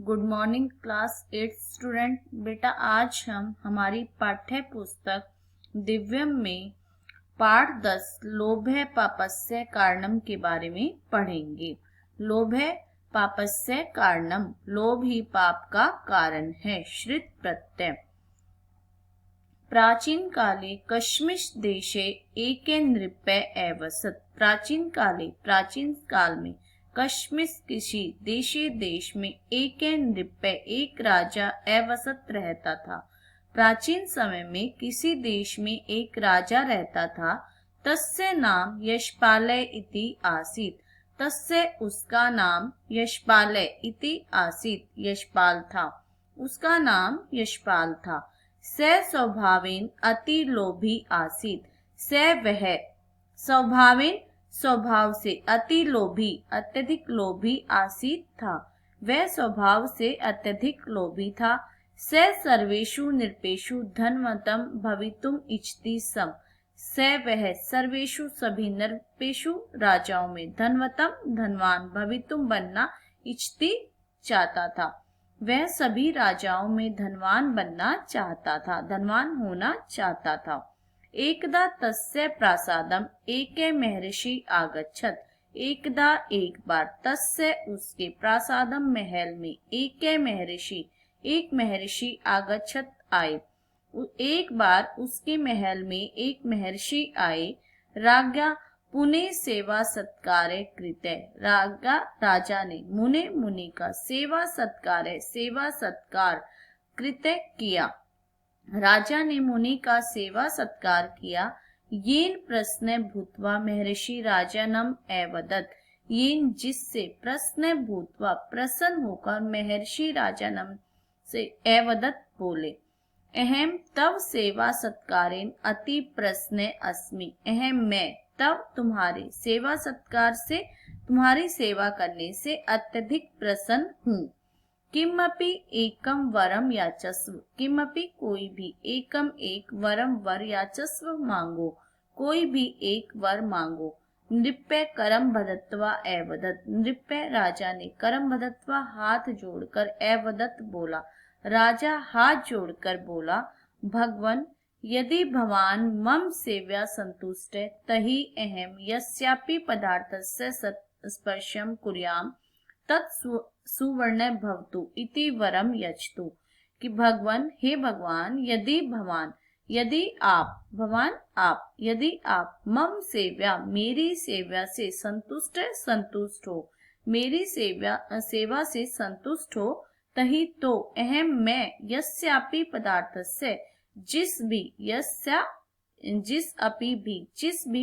Good morning class 8 student. बेटा आज हम हमारी पाठ्य पुस्तक दिव्यम में पाठ 10 लोभे पापस्य कारणम के बारे में पढ़ेंगे। लोभे पापस्य कारणम, लोभ ही पाप का कारण है। श्रित प्रत्यय। प्राचीन काले कश्मीर देशे एके नृपे एवसत। प्राचीन काल में कश्मीर किसी देश में एक नृपे एक राजा एवसत रहता था। प्राचीन समय में किसी देश में एक राजा रहता था। तस्य नाम यशपालय इति आसीत। तस्य उसका नाम यशपालय इति आसीत, यशपाल था। उसका नाम यशपाल था। स स्वभावेन अति लोभी आसीत। स वह स्वभावेन स्वभाव से अति लोभी अत्यधिक लोभी आसीत था। वह स्वभाव से अत्यधिक लोभी था। स सर्वेषु नृपेषु धनवतम भवितुम इच्छति सम। स वह सर्वेषु सभी नृपेषु राजाओं में धनवतम धनवान भवितुम बनना इच्छति चाहता था। वह सभी राजाओं में धनवान बनना चाहता था, धनवान होना चाहता था। एकदा तस्य प्रासादम एके महर्षि आगच्छत। एकदा एक बार तस्य उसके प्रासादम महल में एक महर्षि आगच्छत आए। एक बार उसके महल में एक महर्षि आए। राज्ञा पुणे सेवा सत्कारे कृते। राजा ने मुनि का सेवा सत्कार कृते किया। राजा ने मुनि का सेवा सत्कार किया। येन प्रश्न भूत्वा महर्षि राजनम एवदत। येन जिससे प्रश्न भूत्वा प्रसन्न होकर महर्षि राजनम से एवदत बोले। अहम तव सेवा सत्कारेन अति प्रश्न अस्मि। अहम मैं तब तुम्हारे सेवा सत्कार से, तुम्हारी सेवा करने से अत्यधिक प्रसन्न हूँ। किमपि एकम वरम याचस्व। किमपि कोई भी, एकम एक, वरम वर, याचस्व मांगो, कोई भी एक वर मांगो। नृप्य करम बदत्वा एवदत। नृप्य राजा ने करम बदत्वा हाथ जोड़कर एवदत बोला। राजा हाथ जोड़कर बोला, भगवन यदि भवान मम सेव्या संतुष्ट तहि अहम यस्यापि पदार्थस्य स्पर्शम कुर्याम तत् सुवर्ण भवतु इति वरम यच्छतु। कि भगवान, हे भगवान, यदि आप मम सेव्या, मेरी सेवा से संतुष्ट हो, मेरी सेवा से संतुष्ट हो, तही तो अहम मैं यस्यापि पदार्थस्य, जिस भी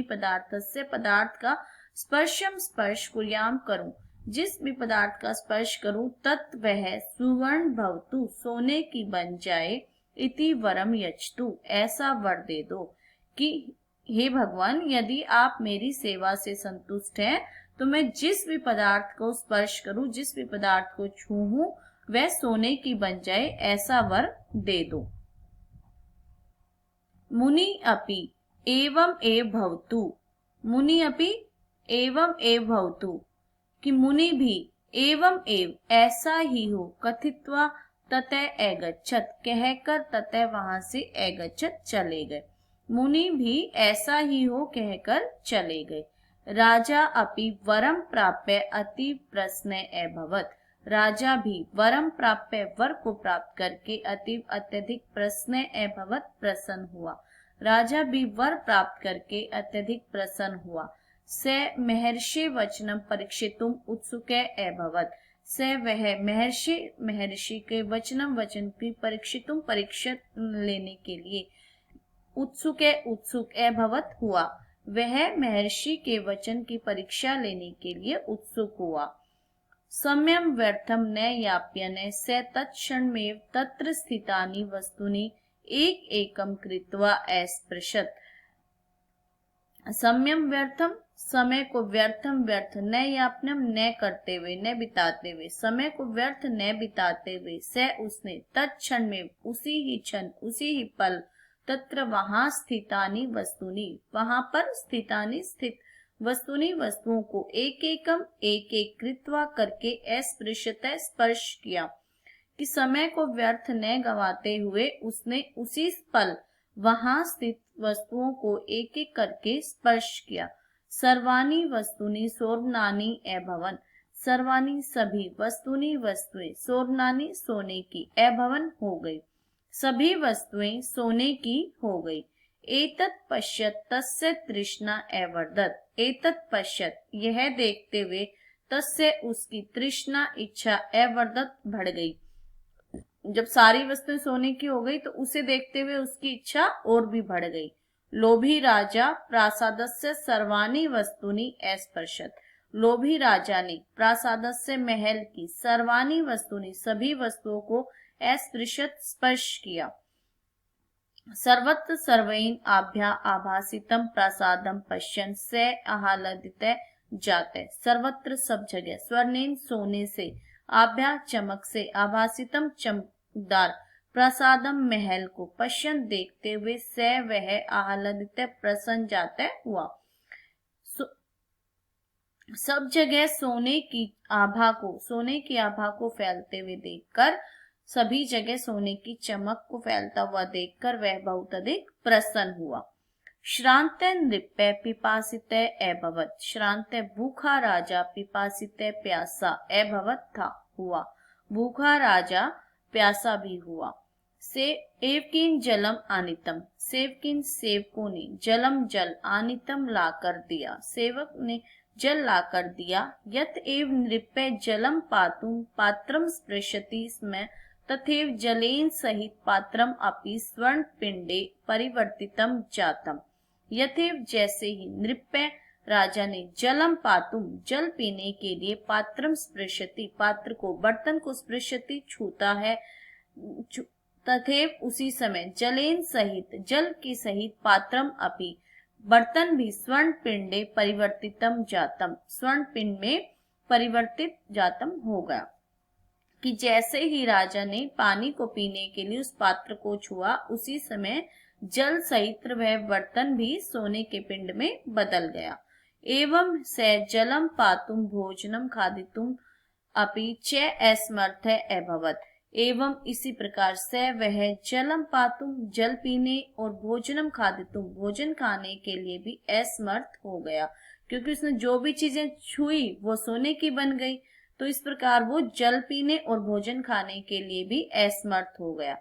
पदार्थस्य पदार्थ का स्पर्श कुर्याम करूं, जिस भी पदार्थ का स्पर्श करूं, तत् वह सुवर्ण भवतु, सोने की बन जाए। इति वरम यच्छतु, ऐसा वर दे दो। कि हे भगवान, यदि आप मेरी सेवा से संतुष्ट हैं तो मैं जिस भी पदार्थ को स्पर्श करूं, जिस भी पदार्थ को छूऊं, वह सोने की बन जाए, ऐसा वर दे दो। मुनि अपि एवं एव भवतु। मुनि अपि एवं एव भवतु, कि मुनि भी एवं एव ऐसा ही हो, कथित्वा ततः एगच्छत, कहकर ततः वहां से एगच्छत चले गए। मुनि भी ऐसा ही हो कहकर चले गए। राजा अपि वरम प्राप्य अति प्रसन्न अभवत। राजा भी वरम प्राप्य, वर को प्राप्त करके अत्यधिक प्रसन्न अभवत, प्रसन्न हुआ। राजा भी वर प्राप्त करके अत्यधिक प्रसन्न हुआ। स महर्षि वचनम परीक्षितुम उत्सुके अभवत। स वह महर्षि के वचन की परीक्षा लेने के लिए उत्सुक अभवत हुआ। वह महर्षि के वचन की परीक्षा लेने के लिए उत्सुक हुआ। सम्यम व्यर्थम न याप्यने स तत्क्षणमेव तत्र स्थितानि वस्तुनि एक एकम कृत्वा अस्पृशत। सम्यम व्यर्थम, समय को व्यर्थ न यापनम, न करते हुए, न बिताते हुए, समय को व्यर्थ न बिताते हुए, से उसने तत्क्षण में, उसी ही क्षण, उसी ही पल, तत्र वहां स्थितानि वस्तुनि, वहां पर स्थितानि स्थित वस्तुनि वस्तुओं को एक एक कृत्वा करके अस्पृश्यत स्पर्श किया। कि समय को व्यर्थ न गवाते हुए उसने उसी पल वहां स्थित वस्तुओं को एक एक करके स्पर्श किया। सर्वाणि वस्तुनि सोर्नानि एभवन, सर्वाणि सभी, वस्तुनि वस्तुएं, सोर्नानि सोने की, एभवन हो गई, सभी वस्तुएं सोने की हो गई। एतत् पश्यत् तस्य तृष्णा एवर्धत, एतत् पश्यत् यह देखते हुए, तस्य उसकी तृष्णा इच्छा एवर्धत बढ़ गई। जब सारी वस्तुएं सोने की हो गई तो उसे देखते हुए उसकी इच्छा और भी बढ़ गई। लोभी राजा प्रासादस्य सर्वाणि वस्तुनि अस्पृशत्, लोभी राजा ने प्रासादस्य महल की सर्वाणि वस्तुनि सभी वस्तुओं को अस्पृशत् स्पर्श किया। सर्वत्र सर्वैन आभ्या आभासितम प्रासादम पश्यन् स आह्लादित जाते, सर्वत्र सब जगह, स्वर्णेन सोने से, आभ्या चमक से, आभासितम चमकदार, प्रसादम महल को, पश्यन देखते हुए, स वह, आह्लादित प्रसन्न जाते हुआ। सब जगह सोने की आभा को फैलते हुए देखकर, सभी जगह सोने की चमक को फैलता हुआ देखकर वह बहुत अधिक प्रसन्न हुआ। श्रांत नृप्य पिपासित एभवत, श्रांत भूखा राजा पिपासित प्यासा एभवत था हुआ, भूखा राजा प्यासा भी हुआ। सेवकिन जलम आनितम, सेवकिन सेवकों ने, जलम जल, आनितम लाकर दिया, सेवक ने जल लाकर दिया। यत एव नृप्य जलम पातुम पात्रम स्पृशति स्म तथैव जलेन सहित पात्रम अपि स्वर्ण पिंडे परिवर्तितम जातम, यथेव जैसे ही नृप्य राजा ने जलम पातुम जल पीने के लिए, पात्रम स्पृशति पात्र को, बर्तन को, स्पृशति छूता है, तथैव उसी समय जलेन सहित जल के सहित पात्रम अपि बर्तन भी स्वर्ण पिंडे परिवर्तितम जातम, स्वर्ण पिंड में परिवर्तित जातम हो गया। कि जैसे ही राजा ने पानी को पीने के लिए उस पात्र को छुआ, उसी समय जल सहित वह बर्तन भी सोने के पिंड में बदल गया। एवं स जलम पातुम भोजनम खादितुम अपि च असमर्थ अभवत, एवं इसी प्रकार से वह जलम पातुम जल पीने और भोजनम खादितुम भोजन खाने के लिए भी असमर्थ हो गया, क्योंकि उसने जो भी चीजें छुई वो सोने की बन गई, तो इस प्रकार वो जल पीने और भोजन खाने के लिए भी असमर्थ हो गया।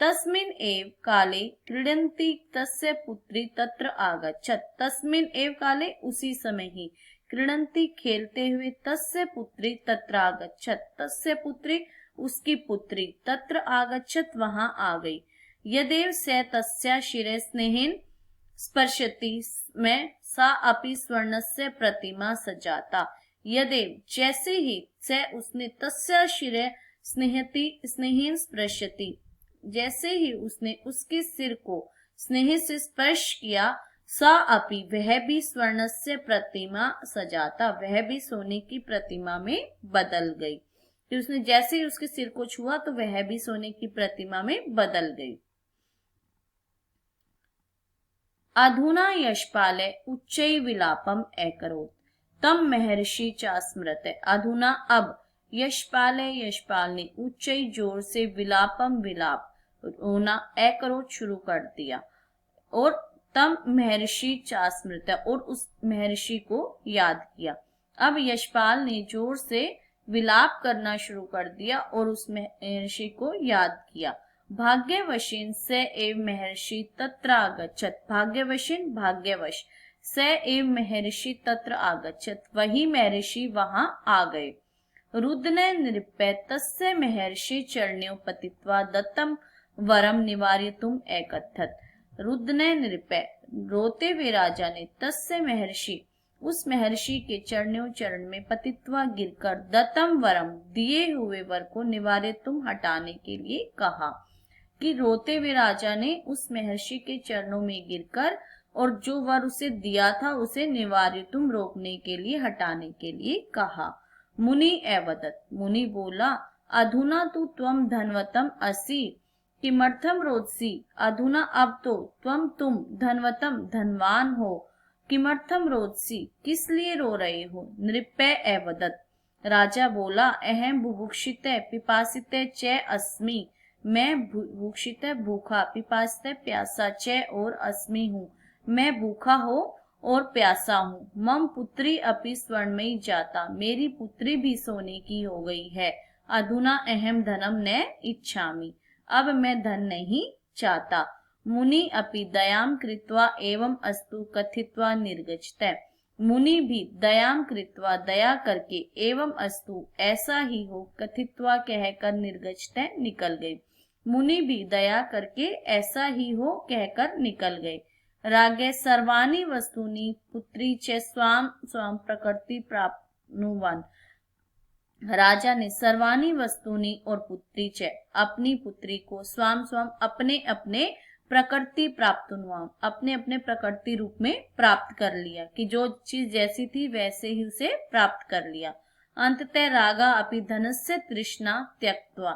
तस्मिन एव काले क्रीडन्ति तस्य पुत्री तत्र आगच्छत, तस्मिन एव काले उसी समय ही, क्रीडन्ति खेलते हुए, तस्य पुत्री तत्र आगच्छत तस्य पुत्री उसकी पुत्री, तत्र आगच्छत वहां आ गई। यदेव स तस्या शिरे स्नेहेन स्पर्शति में सा अपि स्वर्णस्य प्रतिमा सजाता, यदेव जैसे ही से उसने तस्या शिरे स्नेहेन स्पर्शति, जैसे ही उसने उसके सिर को स्नेह से स्पर्श किया, सा अपि वह भी स्वर्णस्य प्रतिमा सजाता, वह भी सोने की प्रतिमा में बदल गई। कि उसने जैसे ही उसके सिर को छुआ तो वह भी सोने की प्रतिमा में बदल गई। अधुना यशपाले उच्चै विलापम अकरोत् तम महर्षि चास्मृत, अधुना अब यशपाल ने उच्चै जोर से विलापम विलाप रोना अकरोत् शुरू कर दिया, और तम महर्षि चास्मृत और उस महर्षि को याद किया। अब यशपाल ने जोर से विलाप करना शुरू कर दिया और उस महर्षि को याद किया। भाग्यवशेन स एव महर्षि तत्र आगच्छत, भाग्यवशेन भाग्यवश, स एव महर्षि तत्र आगच्छत वही महर्षि वहां आ गए। रुद्ने नृप्य तस्य महर्षि चरणयों पतित्वा दत्तम वरम निवार्यतुम एकत्थत, रुद्ने नृप्य रोते हुए राजा ने तस्य महर्षि उस महर्षि के चरण में पतित्वा गिरकर दत्तम वरम दिए हुए वर को निवार्यतुम हटाने के लिए कहा। कि रोते हुए राजा ने उस महर्षि के चरणों में गिरकर और जो वर उसे दिया था उसे निवार्यतुम रोकने के लिए, हटाने के लिए कहा। मुनि एवदत, मुनि बोला, अधुना तु त्वम धनवतम असि किमर्थम रोदसी, अधुना अब तो तुम धनवतम धनवान हो, किमर्थम रोदसी किस लिए रो रहे हो। नृप्य एवदत, राजा बोला, अहम बुभुक्षितः पिपासितः च अस्मि, मैं बुभुक्षितः भूखा, पिपासितः प्यासा च और अस्मि हूँ, मैं भूखा हो और प्यासा हूँ। मम पुत्री अपि स्वर्णमयी जाता, मेरी पुत्री भी सोने की हो गई है। अधुना अहम धनम न इच्छामि, अब मैं धन नहीं चाहता। मुनि अपि दयाम कृत्वा एवं अस्तु कथित्वा निर्गच्छत, मुनि भी दयाम कृत्वा दया करके एवं अस्तु ऐसा ही हो कथित्वा कहकर निर्गच्छत निकल गए। मुनि भी दया करके ऐसा ही हो कहकर निकल गए। रागे सर्वाणि वस्तुनि पुत्री च स्वाम स्वाम प्रकृति प्राप्नुवान, राजा ने सर्वाणी वस्तुनि और पुत्री च अपनी पुत्री को स्वाम स्वाम अपने अपने प्रकृति प्राप्त अपने अपने प्रकृति रूप में प्राप्त कर लिया, कि जो चीज जैसी थी वैसे ही उसे प्राप्त कर लिया। अंततः रागा अपि धनस्य तृष्णा त्यक्त्वा,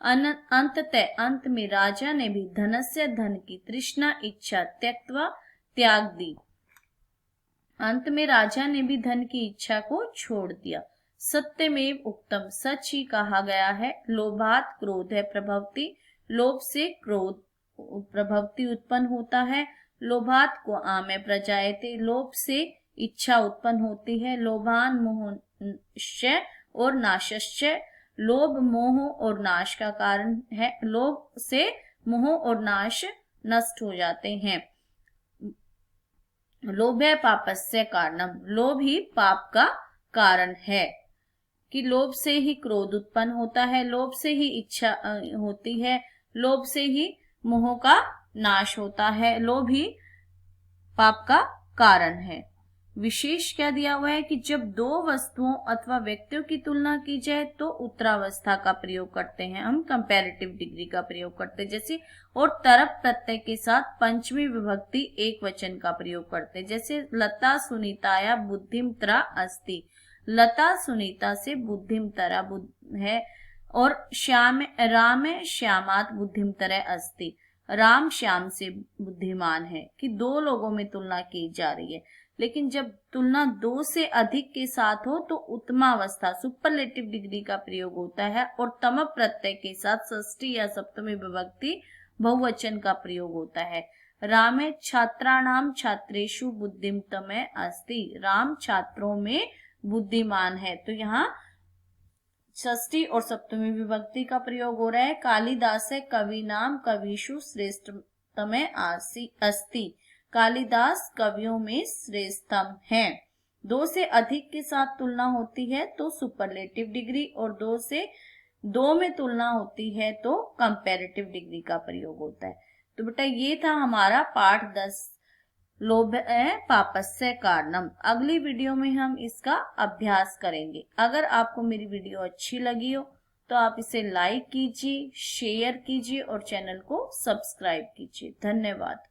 अंततः अंत में राजा ने भी धनस्य धन की तृष्णा इच्छा त्यक्त्वा त्याग दी, अंत में राजा ने भी धन की इच्छा को छोड़ दिया। सत्यमेव उक्तम, सच ही कहा गया है। लोभात क्रोध है प्रभवती, लोभ से क्रोध प्रभवती उत्पन्न होता है। लोभात को आमे प्रजायते, लोभ से इच्छा उत्पन्न होती है। लोभान मोहश्च और नाशश्च, लोभ मोह और नाश का कारण है। लोभ से मोह और नाश नष्ट हो जाते हैं। लोभ है पापस्य कारणम, लोभ ही पाप का कारण है, कि लोभ से ही क्रोध उत्पन्न होता है, लोभ से ही इच्छा होती है, लोभ से ही मोह का नाश होता है, लोभ ही पाप का कारण है। विशेष क्या दिया हुआ है कि जब दो वस्तुओं अथवा व्यक्तियों की तुलना की जाए तो उत्तरावस्था का प्रयोग करते हैं हम, कंपैरेटिव डिग्री का प्रयोग करते हैं जैसे, और तरप प्रत्यय के साथ पंचमी विभक्ति एक वचन का प्रयोग करते हैं जैसे लता सुनीताया बुद्धिमतरा अस्ति, लता सुनीता से बुद्धिमतरा है, और श्याम राम श्यामात बुद्धिमतरा अस्ति, राम श्याम से बुद्धिमान है, कि दो लोगों में तुलना की जा रही है। लेकिन जब तुलना दो से अधिक के साथ हो तो उत्तमावस्था सुपरलेटिव डिग्री का प्रयोग होता है, और तम प्रत्यय के साथ षष्ठी या सप्तमी विभक्ति बहुवचन का प्रयोग होता है। रामे छात्राणाम छात्रेषु बुद्धिमतमे अस्ति, राम छात्रों में बुद्धिमान है, तो यहाँ षष्ठी और सप्तमी विभक्ति का प्रयोग हो रहा है। कालिदास कवि नाम कविषु श्रेष्ठतमे अस्ति, कालिदास कवियों में श्रेष्ठतम है। दो से अधिक के साथ तुलना होती है तो सुपरलेटिव डिग्री, और दो में तुलना होती है तो कंपैरेटिव डिग्री का प्रयोग होता है। तो बेटा ये था हमारा पाठ 10, लोभ है पापस्य कारणम। अगली वीडियो में हम इसका अभ्यास करेंगे। अगर आपको मेरी वीडियो अच्छी लगी हो तो आप इसे लाइक कीजिए, शेयर कीजिए और चैनल को सब्सक्राइब कीजिए। धन्यवाद।